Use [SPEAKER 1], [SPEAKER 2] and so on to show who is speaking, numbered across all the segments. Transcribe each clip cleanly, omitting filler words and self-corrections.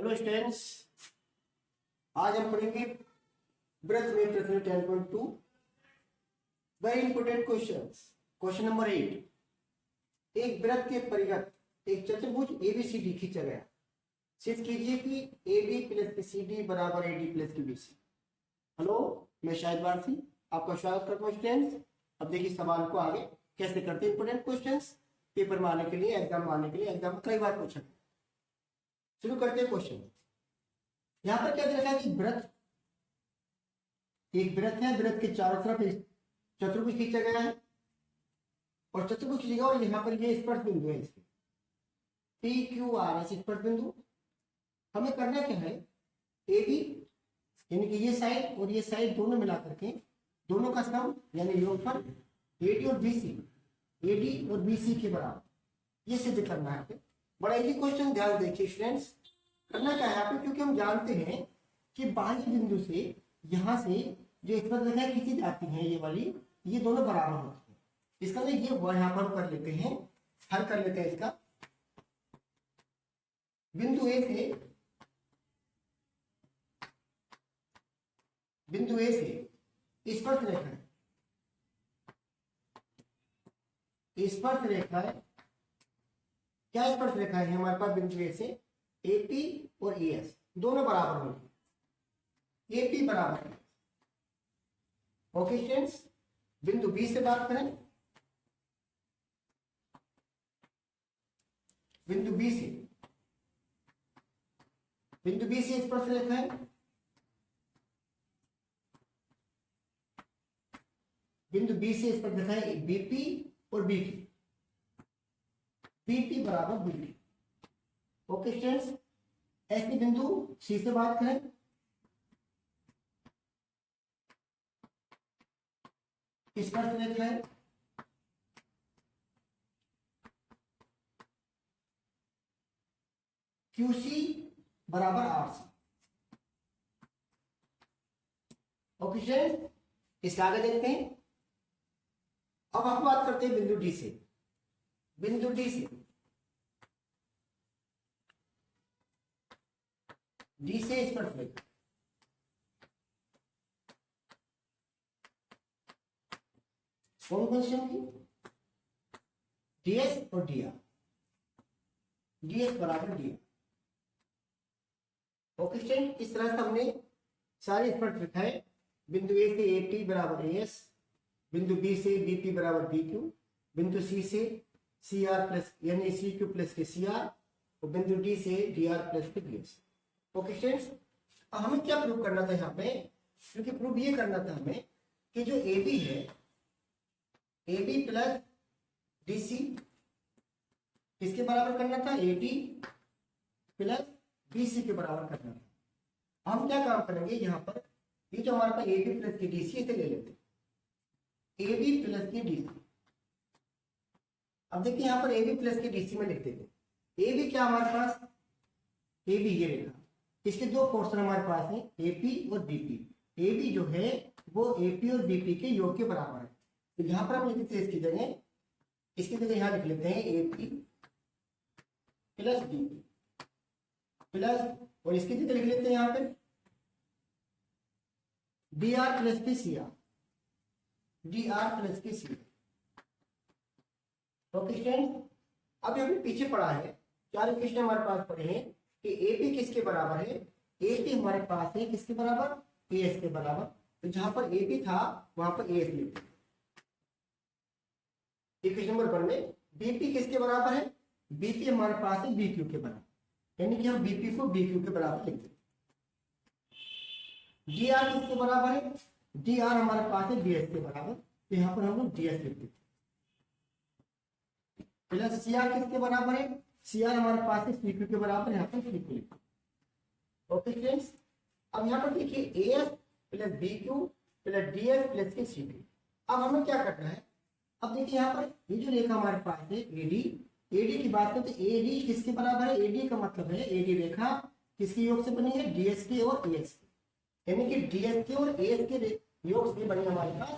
[SPEAKER 1] Hello students, आज हम पढ़ेंगे वृत्त में प्रश्न 10.2 very important questions. Question number 8, एक वृत्त के परिघत एक चतुर्भुज एबीसीडी खींचा गया। सिद्ध कीजिए कि AB प्लस की CD बराबर AD प्लस की BC। हेलो, मैं शाहिद वारसी आपका स्वागत करता हूँ स्टूडेंट्स। अब देखिए सवाल को आगे कैसे करते हैं। इंपोर्टेंट क्वेश्चंस पेपर में आने के लिए, एग्जाम में आने के लिए, एग्जाम में कई बार पूछा। शुरू करते हैं क्वेश्चन। यहां पर क्या दे रखा है कि वृत्त, एक वृत्त है, वृत्त के चारों तरफ चतुर्भुज खींचा गया है और चतुर्भुज खींचेगा और यहाँ पर ये स्पर्श बिंदु है इसके PQR स्पर्श बिंदु। हमें करना क्या है, AB यानी कि ये साइड और ये साइड दोनों मिला करके दोनों का सम यानी योगफल AD और BC, AD और BC के बराबर, ये सिद्ध करना है। बड़ा इजी क्वेश्चन, ध्यान देखिए स्टूडेंट्स। करना क्या है यहाँ पे, क्योंकि हम जानते हैं कि बाह्य बिंदु से यहाँ से जो स्पर्शरेखाएं खींची जाती हैं ये वाली, ये दोनों बराबर होती है। इसका ये यहाँ पर हम कर लेते हैं, हल कर लेते हैं इसका। बिंदु ए से स्पर्श रेखा है, क्या स्पर्श रेखा है हमारे पास बिंदु ए से AP और AS दोनों बराबर होंगे, AP बराबर है। ओके स्टूडेंट्स, बिंदु B से बात करें, बिंदु B से स्पर्श रेखा है, बिंदु B से स्पर्श रेखा है BP और BP, BP बराबर BD। ओके स्टूडेंट्स, ऐसे बिंदु C से बात करें, स्पर्श रेखा है QC बराबर RC। ओके स्टूडेंट्स, इसका आगे देखते हैं। अब हम बात करते हैं बिंदु D से। बिंदु D से स्पर्श रेखा, कौन सी होंगी, DS और DR, DS बराबर DR। ओके स्टूडेंट, इस तरह से हमने सारी स्पर्श रेखाएं बिंदु A से AP बराबर AS, बिंदु B से BP बराबर BQ, बिंदु C से CR प्लस यानी CQ प्लस के CR और बिंदु D से DR प्लस के DS। ओके स्टूडेंट्स, अब हमें क्या प्रूव करना था यहाँ पे, क्योंकि प्रूव ये करना था हमें कि जो AB है, AB प्लस DC किसके बराबर करना था, AD प्लस BC के बराबर करना था। हम क्या काम करेंगे यहाँ पर, ये जो हमारे पास AB प्लस की DC इसे ले लेते हैं, AB प्लस की DC। अब देखिए यहाँ पर AB प्लस की DC में लिख देते हैं। AB क्या हमारे पास, AB ये रेखा, इसके दो पोर्शन हमारे पास है AP और BP। AB जो है वो AP और BP के योग के बराबर है, तो यहाँ पर हम लिख देते हैं इसकी जगह यहाँ लिख लेते हैं AP प्लस BP प्लस, और इसकी जगह लिख लेते हैं यहाँ पे DR प्लस की CR, DR प्लस की CR। ओके स्टूडेंट्स, अभी हमने पीछे पढ़ा है, चार क्वेश्चन हमारे पास पढ़े हैं कि AP किसके बराबर है, AP हमारे पास है किसके बराबर, AS के बराबर। तो जहां पर AB था वहां पर AS लिखते। इक्वेशन नंबर 1 में BP किसके बराबर है, BP हमारे पास है BQ के बराबर, यानी कि हम BP को BQ के बराबर लिखते हैं। DR किसके बराबर है, DR हमारे पास है DS के बराबर, तो यहाँ पर हम लोग DS लिखते हैं। प्लस CR किसके बराबर है, CR हमारे पास है CQ के बराबर, यहाँ पर CQ लिखते हैं। ओके फ्रेंड्स, अब यहाँ पर देखिए AS plus BQ plus DS plus के CQ। अब हमें क्या करना है, अब देखिए यहाँ पर ये जो रेखा हमारे पास है AD की बात करें तो AD किसके बराबर है, AD का मतलब है AD रेखा किसके योग से बनी है, DS के और AS के, यानी कि DS के और AS के योग से बनी हमारे पास।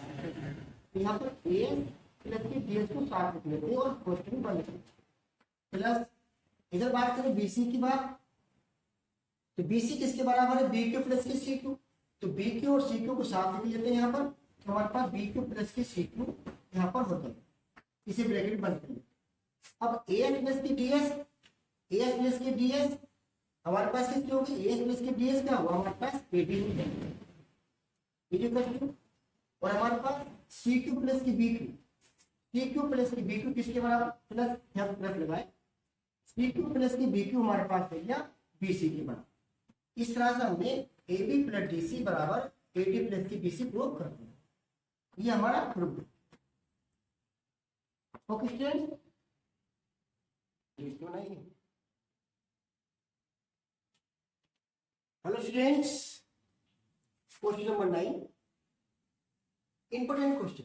[SPEAKER 1] यहाँ पर AS प्लस की DS को साथ लिख लेते हैं और क्वेश्चन बन लेते हैं। प्लस इधर बात करें BC की बात, तो BC किसके बराबर है, BQ प्लस के CQ। तो BQ और CQ को साथ लिख लेते हैं यहाँ पर, तो हमारे पास BQ प्लस के CQ यहाँ पर होता है। इसे ब्रैकेट बंद कर लेते। अब AS प्लस की DS, AS प्लस की DS हमारे पास कितनी होगी, AS प्लस की DS क्या हुआ हमारे पास 18 होगी। और हमारे पास CQ प्लस की BQ, CQ प्लस की BQ किसके बराबर, प्लस यहाँ प्लस लगाए, CQ प्लस की BQ हमारे पास है या BC के बराबर। इस तरह से हमने AB प्लस DC बराबर AD प्लस की BC प्रूव कर दिया। ये हमारा proof. Okay student, hello students, question number 9 important question,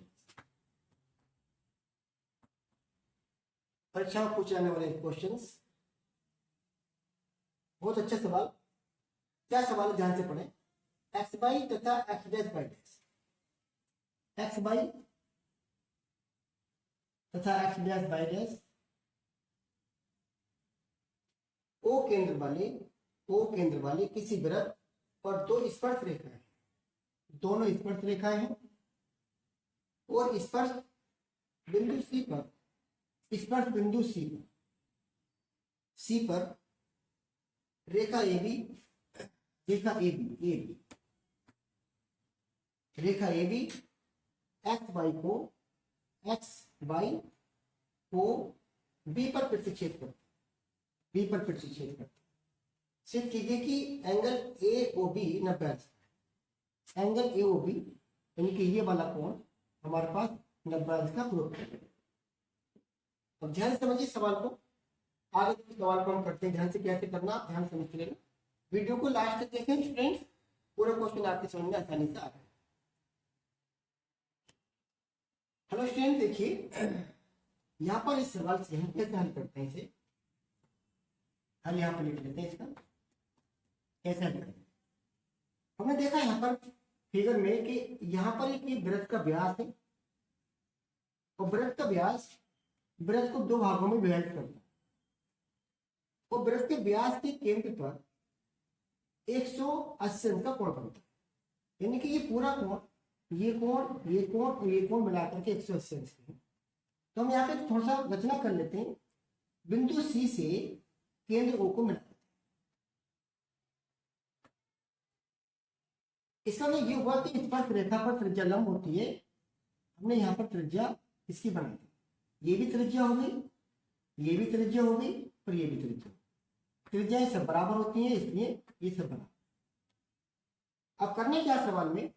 [SPEAKER 1] परीक्षा में पूछे जाने वाले क्वेश्चंस। बहुत अच्छा सवाल। क्या सवाल है, ध्यान से पढ़ें। एक्स बाई तथा x dash by dash, x by तथा x dash by dash O केंद्र वाले किसी वृत्त पर दो स्पर्श रेखाएं, दोनों स्पर्श रेखाएं हैं, और स्पर्श बिंदु सी पर रेखा AB एक्स वाई को B पर प्रतिच्छेद करते। सिद्ध कीजिए कि एंगल AOB 90 एंगल AOB यानी कि ये वाला कोण हमारे पास 90 का प्रूफ है। अब ध्यान से समझिए सवाल को, आगे सवाल को हम करते हैं। ध्यान से कैसे करना, ध्यान समझ लेना। वीडियो को लास्ट तक देखें स्टूडेंट्स, पूरा क्वेश्चन आपके समझ में आसानी से आ रहा है। हेलो स्टूडेंट, देखिए यहाँ पर इस सवाल से हम कैसे हल करते हैं इसे। हल यहाँ पर लिख लेते हैं इसका, कैसे हल करें। हमने देखा यहाँ पर फिगर में कि यहाँ पर एक वृत्त का व्यास है, और वृत्त का व्यास वृत्त को दो भागों में विभाजित करता है, और वृत्त के व्यास के केंद्र पर 180 अंश का कोण बनता है। यानी कि ये पूरा कोण, ये कोण मिलाकर के 180 अंश है। तो हम यहाँ पे थोड़ा सा रचना कर लेते हैं। बिंदु C से केंद्र O को मिला, इसका मतलब ये हुआ कि स्पर्श रेखा पर त्रिज्या लंब होती है। हमने यहाँ पर त्रिज्या इसकी बना दी, ये भी त्रिज्या हो गई, ये भी त्रिज्या हो गई, और ये भी त्रिज्याएं सब बराबर होती हैं, इसलिए ये सब बराबर। अब करने क्या सवाल में,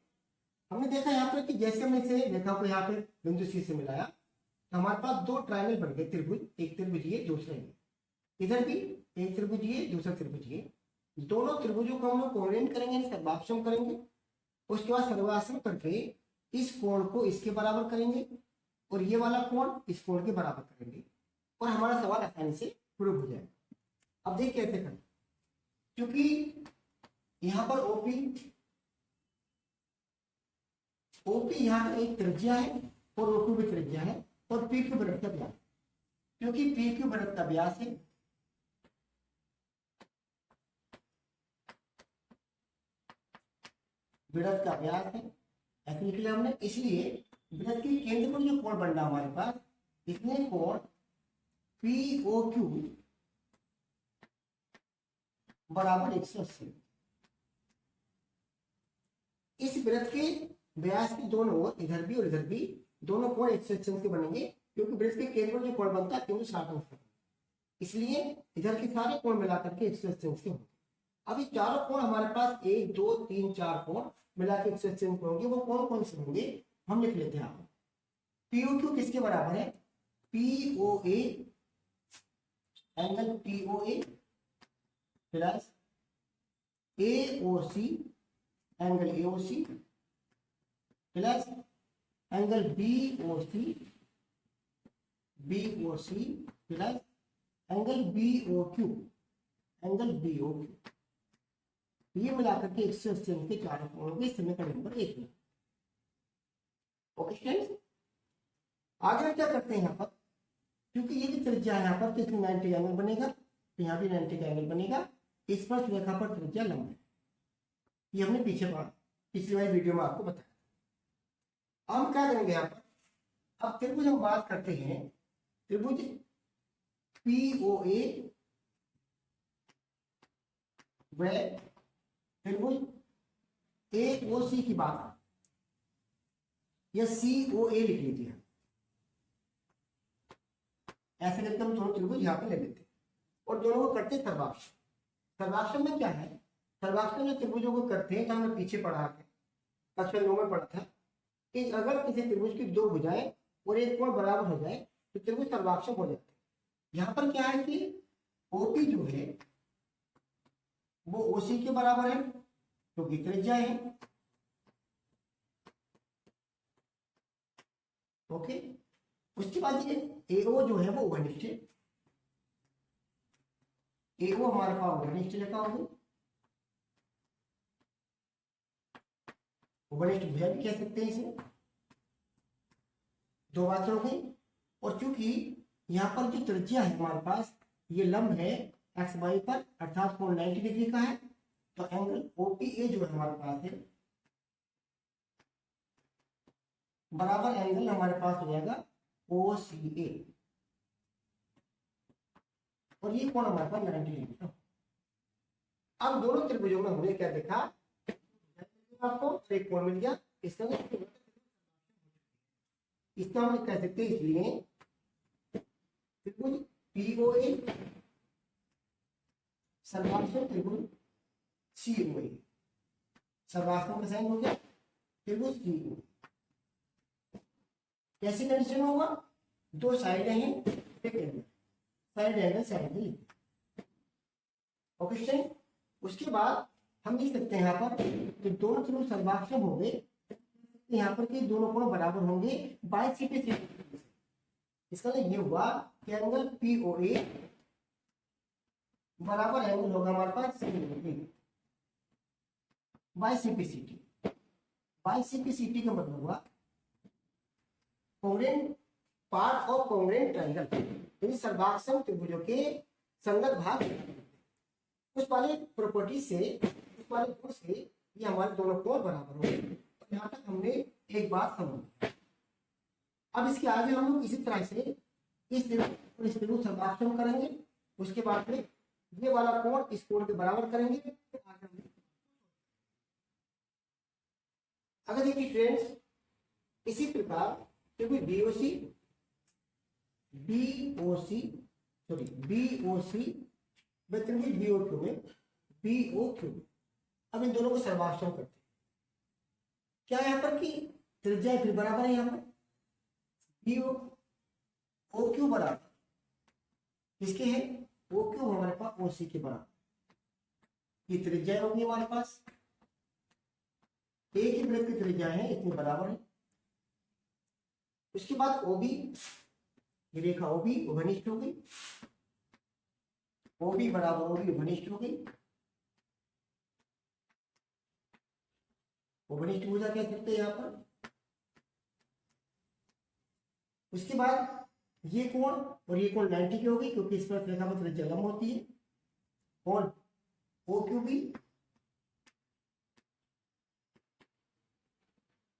[SPEAKER 1] हमने देखा यहाँ पर कि जैसे हमने इसे रेखा को यहाँ पे बिंदु C से मिलाया, तो हमारे पास दो ट्रायंगल बन गए, त्रिभुज, एक त्रिभुज ये, दूसरा ये। इधर भी एक त्रिभुज ये, दूसरा त्रिभुज ये। दोनों त्रिभुजों को हम लोग कोऑर्डिनेट करेंगे, सर्वाश्रम करेंगे। उसके बाद सर्वाश्रम करके इस कोण को इसके बराबर करेंगे, और ये वाला कोण इस कोण के बराबर करेंगे, और हमारा सवाल आसानी से प्रूव हो जाएगा। अब देखिए कैसे करें, क्योंकि यहाँ पर OP यहाँ पर एक त्रिज्या है, और OQ भी त्रिज्या है, और PQ वृत्त का व्यास, क्योंकि PQ वृत्त का व्यास है, वृत्त का व्यास है, ऐसे लिख लिया हमने। इसलिए वृत्त के केंद्र पर जो कोण बन रहा हमारे पास, इसमें कोण POQ बराबर 180। इस वृत्त के व्यास की दोनों ओर, इधर भी और इधर भी, दोनों कोण 180 के बनेंगे, क्योंकि वृत्त के केंद्र पर जो कोण बनता है 360 अंश का, इसलिए इधर के सारे कोण मिलाकर के 180 अंश के होंगे। अब ये चारों कोण हमारे पास 1 2 3 4 कोण मिलाकर 180 अंश होंगे। वो कौन कौन से होंगे हम लिख लेते हैं। यहाँ POQ किसके बराबर है, POA angle POA plus AOC angle AOC plus angle BOC plus angle BOQ ये मिलाकर के 180 अंश के चारों कोणों के समीकरण नंबर 1 में। ओके स्टूडेंट्स, आगे हम क्या करते हैं यहाँ पर, क्योंकि ये भी त्रिज्या है यहाँ पर, तो इसमें 90 एंगल बनेगा, तो यहाँ भी 90 का एंगल बनेगा। इस पर रेखा पर त्रिज्या लंब है। ये हमने पिछली वाली वीडियो में आपको बताया। हम क्या करेंगे यहाँ पर, अब त्रिभुज हम बात करते हैं, त्रिभुज POA व त्रिभुज AOC की बात, या COA लिख लीजिए। ऐसे करके हम दोनों त्रिभुज यहाँ पे ले लेते हैं और दोनों को करते सर्वाक्षम। सर्वाक्षम में क्या है, सर्वाक्षम में त्रिभुजों को करते हैं, तो हमने पीछे पढ़ा है, कक्षा 9 में पढ़ा था कि अगर किसी त्रिभुज की दो भुजाएं और एक कोण बराबर हो जाए तो त्रिभुज सर्वाक्षम हो जाते हैं। यहाँ पर क्या है कि OP जो है वो OC के बराबर है, क्योंकि तो त्रिज्या है। ओके, उसके बाद ये AO जो है वो घनिष्ठ है। AO हमारे पास घनिष्ठ लिखा होगा, घनिष्ठ भुजा भी कह सकते हैं इसे। दो बातें हो गई। और चूंकि यहाँ पर जो त्रिज्या है हमारे पास, ये लंब है XY पर, अर्थात कोण 90 डिग्री का है, तो एंगल OPA जो है हमारे पास है बराबर एंगल हमारे पास हो जाएगा OCA, और ये कोण हमारे पास 90 डिग्री का। अब दोनों त्रिभुजों में हमने क्या देखा, आपको एक कोण मिल गया, इसका हम कह सकते हैं, इसलिए त्रिभुज POA सर्वाक्षम त्रिभुज COA, सर्वाक्षम का साइन हो गया त्रिभुज COA। कैसे कंडीशन होगा, दो साइड हैं, एक angle, side angle side angle. Okay student, उसके बाद हम लिख सकते हैं यहाँ पर कि दोनों त्रिभुज सर्वाक्षम हो गए, यहाँ पर के दोनों कोण बराबर होंगे बाय CP। इसका मतलब ये हुआ कि एंगल POA बराबर एंगल होगा हमारे पास बाय CPCT। बाय CPCT का मतलब हुआ congruent part of congruent triangle, यानी सर्वाक्षम त्रिभुजों के संगत भाग उस वाले प्रॉपर्टी से, उस वाले गुण से ये हमारे दोनों कोण बराबर होंगे। तो यहाँ तक हमने एक बात समझी। अब इसके आगे हम लोग इसी तरह से इस त्रिभुज सर्वाक्षम करेंगे, उसके बाद में ये वाला कोण इस कोण के बराबर करेंगे। अगर देखिए फ्रेंड्स, इसी प्रकार त्रिभुज BOC त्रिभुज BOQ में BOQ, अब इन दोनों को सर्वाक्षम करते हैं। क्या यहाँ पर कि त्रिज्या फिर बराबर है, यहाँ पर BOQ बराबर किसके है, OQ हमारे पास OC के बराबर। ये त्रिज्या होगी हमारे पास, एक ही वृत्त की त्रिज्या है, इतनी बराबर है। उसके बाद OB, ये रेखा OB घनिष्ठ हो गई, OB बराबर OB घनिष्ठ हो गई। घनिष्ठ भुजा कह सकते हैं यहाँ पर। उसके बाद ये कोण और ये कोण 90 की हो गई, क्योंकि इस पर रेखा पर त्रिज्या लंब होती है। कोण OQB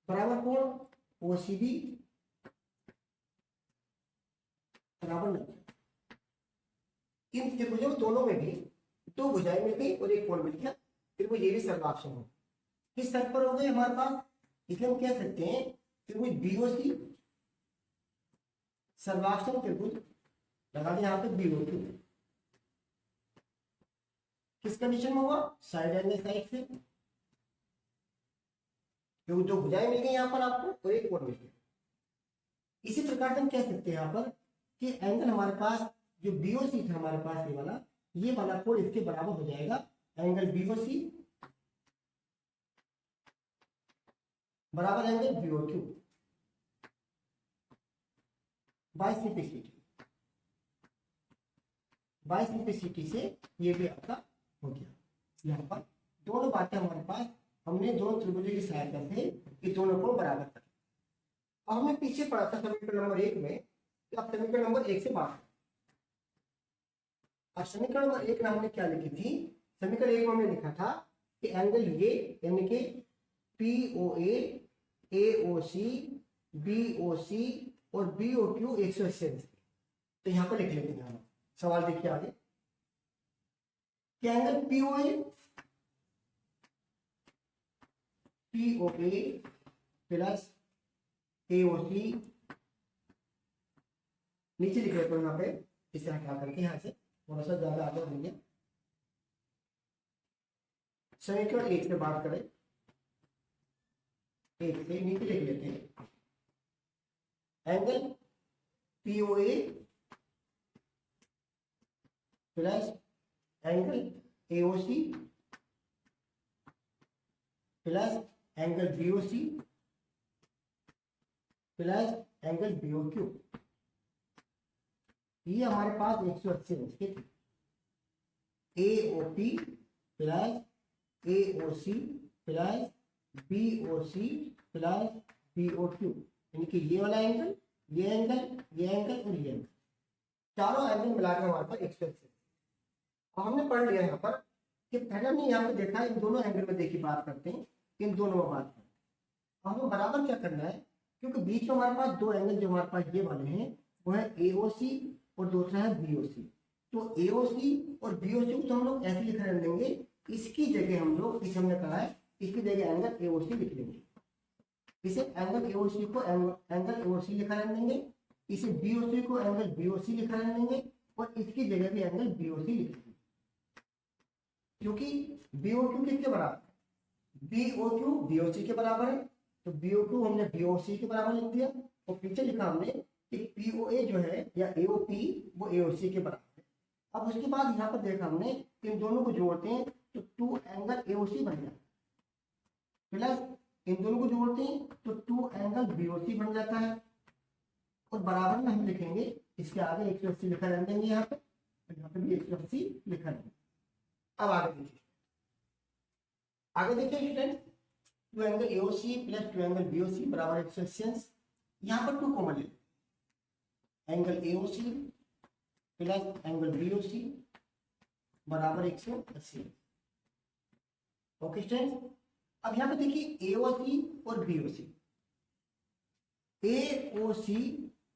[SPEAKER 1] बराबर कोण OCB बराबर 90। इन त्रिभुजों दोनों में भी दो भुजाएं मिल गई और एक कोण मिल गया, त्रिभुज ये भी सर्वाक्षम हो। किस स्तर पर हो गए हमारे पास, इसलिए हम कह सकते हैं त्रिभुज BOC सर्वाक्षम त्रिभुज, लगा दें यहाँ पे BOQ। किस कंडीशन में हुआ, साइड एंगल साइड से, क्योंकि दो भुजाएं मिल गई यहाँ पर आपको और एक कोण मिल गया। इसी प्रकार से हम कह सकते हैं यहाँ पर कि एंगल हमारे पास जो BOC था हमारे पास, ये वाला कोण इसके बराबर हो जाएगा एंगल BOC बराबर एंगल BOQ बाय CPCT से ये भी आपका हो गया। यहाँ पर दोनों बातें हमारे पास, हमने दोनों त्रिभुजों की सहायता से ये दोनों को बराबर कर। अब हमने पीछे पढ़ा था समीकरण नंबर 1 में, अब समीकरण नंबर 1 से बात। अब समीकरण नंबर 1 में हमने क्या लिखी थी, समीकरण 1 में हमने लिखा था कि एंगल ये यानी कि POA, AOC, BOC और BOQ 180 डिग्री। तो यहाँ पर लिख लेते हैं हम। सवाल देखिए आगे कि एंगल POA प्लस AOC, नीचे लिख लेते हैं यहाँ पे इस तरह क्या करके, यहाँ से थोड़ा सा ज्यादा आगे होंगे। समीकरण 1 से बात करें, 1 से नीचे लिख लेते हैं angle POA plus angle AOC plus angle BOC plus angle BOQ, ये हमारे पास 180 डिग्री थी। AOP plus AOC plus BOC plus BOQ, यानी कि ये वाला एंगल, ये एंगल, ये एंगल और ये एंगल, चारों एंगल मिलाकर हमारे पास 180। और हमने पढ़ लिया यहाँ पर कि पहले हमने यहाँ पे देखा इन दोनों एंगल में देखी बात करते हैं, इन दोनों में बात करते हैं। हमें बराबर क्या करना है, क्योंकि बीच में हमारे पास दो एंगल जो हमारे पास ये वाले हैं वो है AOC और दूसरा है BOC। तो AOC और BOC को तो हम लोग ऐसे लिख रहने देंगे, इसकी जगह हम लोग, इसे हमने कहा है इसकी जगह एंगल AOC लिख लेंगे। इसे एंगल AOC को एंगल AOC लिखा रहने देंगे, इसे BOC को एंगल BOC लिखा रहने देंगे और इसकी जगह भी एंगल BOC लिख लेंगे। क्योंकि BOQ किसके बराबर है, BOQ BOC के बराबर है, तो BOQ हमने BOC के बराबर लिख दिया और पीछे लिखा हमने कि POA जो है या AOP वो AOC के बराबर है। अब उसके बाद यहाँ पर देखा हमने इन दोनों को जोड़ते हैं तो 2 एंगल AOC बन जाता है, प्लस इन दोनों को जोड़ते हैं तो 2 एंगल BOC बन जाता है और बराबर में हम लिखेंगे, इसके आगे 180 लिखा रहने देंगे यहाँ पे, और यहाँ पे भी 180 लिखा रहेंगे। अब आगे देखिए student, 2 angle AOC plus 2 angle BOC बराबर 180। यहाँ पर 2 कॉमन ले, angle AOC plus angle BOC बराबर 180। ओके स्टूडेंट, अब यहाँ पे देखिए AOC और BOC, AOC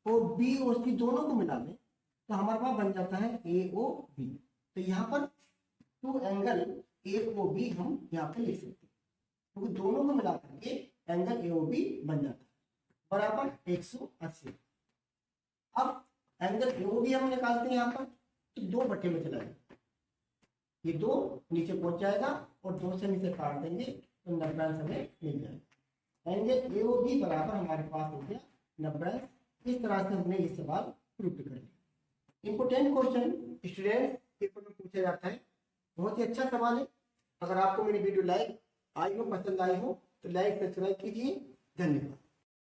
[SPEAKER 1] और BOC दोनों को मिला लें तो हमारे पास बन जाता है AOB। तो यहाँ पर 2 एंगल AOB हम यहाँ पे लिख सकते हैं, क्योंकि दोनों को मिला करके एंगल AOB बन जाता है बराबर 180। अब एंगल AOB हम निकालते हैं यहाँ पर, तो 2 बटे में चला जाएगा, ये 2 नीचे पहुंच जाएगा और 2 से नीचे काट देंगे तो 90 हमें मिल जाएगा। एंगल AOB बराबर हमारे पास हो गया 90। इस तरह से हमने ये सवाल प्रूव कर लिया। इंपोर्टेंट क्वेश्चन स्टूडेंट पेपर में पूछा जाता है, बहुत ही अच्छा सवाल है। अगर आपको मेरी वीडियो लाइक आई हो, पसंद आई हो तो लाइक सब्सक्राइब कीजिए। धन्यवाद।